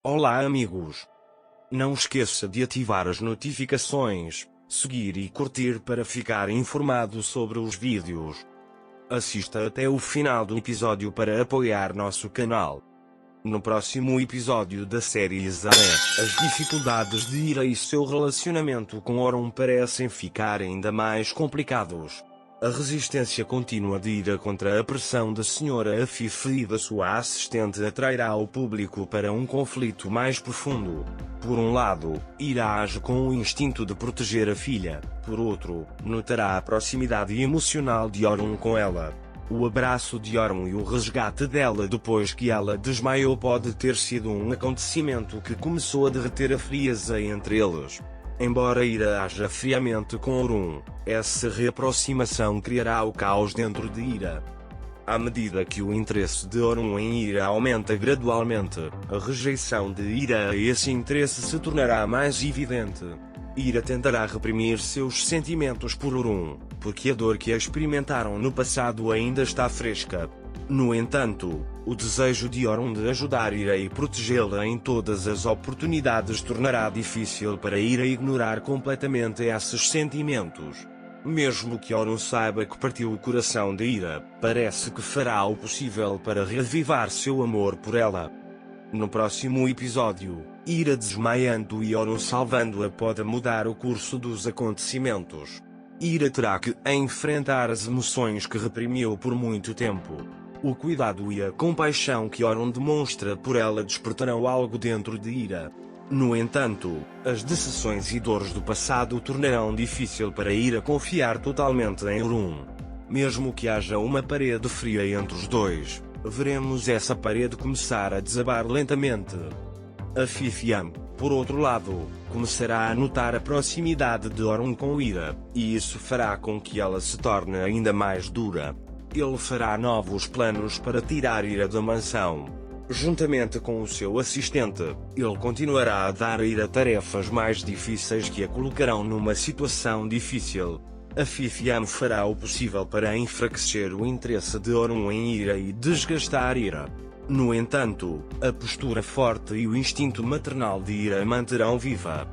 Olá amigos! Não esqueça de ativar as notificações, seguir e curtir para ficar informado sobre os vídeos. Assista até o final do episódio para apoiar nosso canal. No próximo episódio da série Isabel, as dificuldades de Ira e seu relacionamento com Orun parecem ficar ainda mais complicados. A resistência contínua de Ira contra a pressão da Sra. Afife e da sua assistente atrairá o público para um conflito mais profundo. Por um lado, Ira age com o instinto de proteger a filha, por outro, notará a proximidade emocional de Orun com ela. O abraço de Orun e o resgate dela depois que ela desmaiou pode ter sido um acontecimento que começou a derreter a frieza entre eles. Embora Ira haja friamente com Orun, essa reaproximação criará o caos dentro de Ira. À medida que o interesse de Orun em Ira aumenta gradualmente, a rejeição de Ira a esse interesse se tornará mais evidente. Ira tentará reprimir seus sentimentos por Orun, porque a dor que experimentaram no passado ainda está fresca. No entanto, o desejo de Orun de ajudar Ira e protegê-la em todas as oportunidades tornará difícil para Ira ignorar completamente esses sentimentos. Mesmo que Orun saiba que partiu o coração de Ira, parece que fará o possível para reavivar seu amor por ela. No próximo episódio, Ira desmaiando e Orun salvando-a pode mudar o curso dos acontecimentos. Ira terá que enfrentar as emoções que reprimiu por muito tempo. O cuidado e a compaixão que Orun demonstra por ela despertarão algo dentro de Ira. No entanto, as decepções e dores do passado tornarão difícil para Ira confiar totalmente em Orun. Mesmo que haja uma parede fria entre os dois, veremos essa parede começar a desabar lentamente. Afife, por outro lado, começará a notar a proximidade de Orun com Ira, e isso fará com que ela se torne ainda mais dura. Ele fará novos planos para tirar Ira da mansão. Juntamente com o seu assistente, ele continuará a dar a Ira tarefas mais difíceis que a colocarão numa situação difícil. Afife fará o possível para enfraquecer o interesse de Orun em Ira e desgastar Ira. No entanto, a postura forte e o instinto maternal de Ira manterão viva.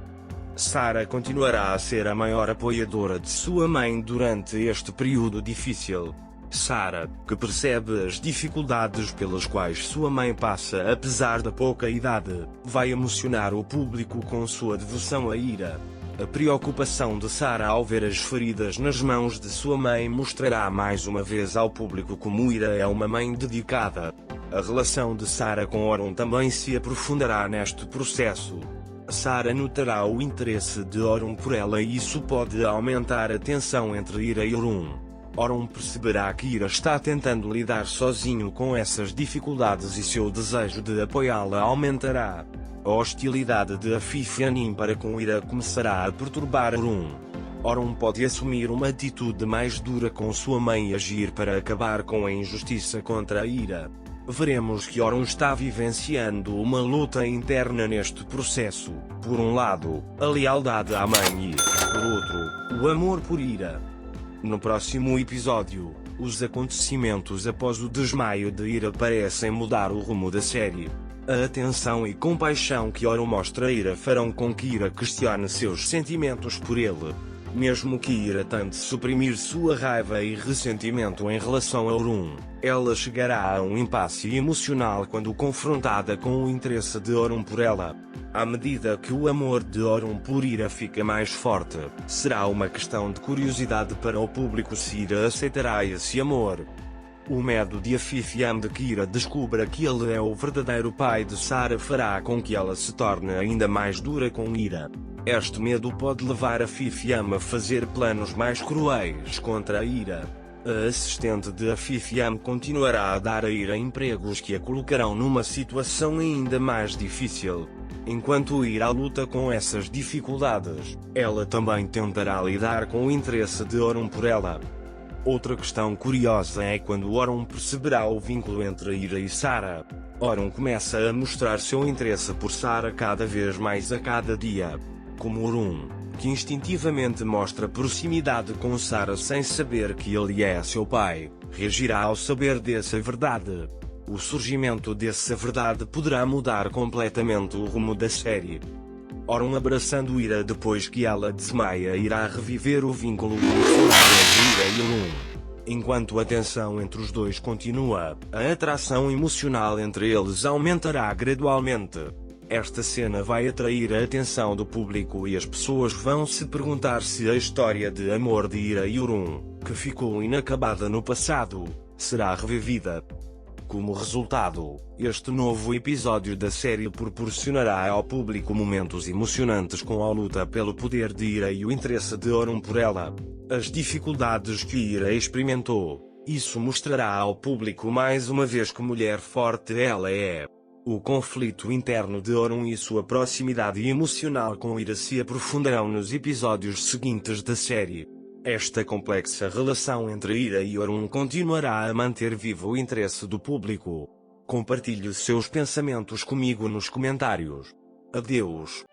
Sarah continuará a ser a maior apoiadora de sua mãe durante este período difícil. Sarah, que percebe as dificuldades pelas quais sua mãe passa apesar da pouca idade, vai emocionar o público com sua devoção a Ira. A preocupação de Sarah ao ver as feridas nas mãos de sua mãe mostrará mais uma vez ao público como Ira é uma mãe dedicada. A relação de Sarah com Orun também se aprofundará neste processo. Sarah notará o interesse de Orun por ela e isso pode aumentar a tensão entre Ira e Orun. Orun perceberá que Ira está tentando lidar sozinho com essas dificuldades e seu desejo de apoiá-la aumentará. A hostilidade de Afife para com Ira começará a perturbar Orun. Orun pode assumir uma atitude mais dura com sua mãe e agir para acabar com a injustiça contra a Ira. Veremos que Orun está vivenciando uma luta interna neste processo. Por um lado, a lealdade à mãe e, por outro, o amor por Ira. No próximo episódio, os acontecimentos após o desmaio de Ira parecem mudar o rumo da série. A atenção e compaixão que Orun mostra a Ira farão com que Ira questione seus sentimentos por ele. Mesmo que Ira tente suprimir sua raiva e ressentimento em relação a Orun, ela chegará a um impasse emocional quando confrontada com o interesse de Orun por ela. À medida que o amor de Orun por Ira fica mais forte, será uma questão de curiosidade para o público se Ira aceitará esse amor. O medo de Afife de que Ira descubra que ele é o verdadeiro pai de Sarah fará com que ela se torne ainda mais dura com Ira. Este medo pode levar Afife a fazer planos mais cruéis contra a Ira. A assistente de Afife continuará a dar a Ira empregos que a colocarão numa situação ainda mais difícil. Enquanto Ira luta com essas dificuldades, ela também tentará lidar com o interesse de Orun por ela. Outra questão curiosa é quando Orun perceberá o vínculo entre Ira e Sarah. Orun começa a mostrar seu interesse por Sarah cada vez mais a cada dia. Como Orun, que instintivamente mostra proximidade com Sarah sem saber que ele é seu pai, reagirá ao saber dessa verdade. O surgimento dessa verdade poderá mudar completamente o rumo da série. Orun abraçando Ira depois que ela desmaia irá reviver o vínculo emocional entre Ira e Orun. Enquanto a tensão entre os dois continua, a atração emocional entre eles aumentará gradualmente. Esta cena vai atrair a atenção do público e as pessoas vão se perguntar se a história de amor de Ira e Orun, que ficou inacabada no passado, será revivida. Como resultado, este novo episódio da série proporcionará ao público momentos emocionantes com a luta pelo poder de Ira e o interesse de Orun por ela. As dificuldades que Ira experimentou, isso mostrará ao público mais uma vez que mulher forte ela é. O conflito interno de Orun e sua proximidade emocional com Ira se aprofundarão nos episódios seguintes da série. Esta complexa relação entre Ira e Orun continuará a manter vivo o interesse do público. Compartilhe seus pensamentos comigo nos comentários. Adeus.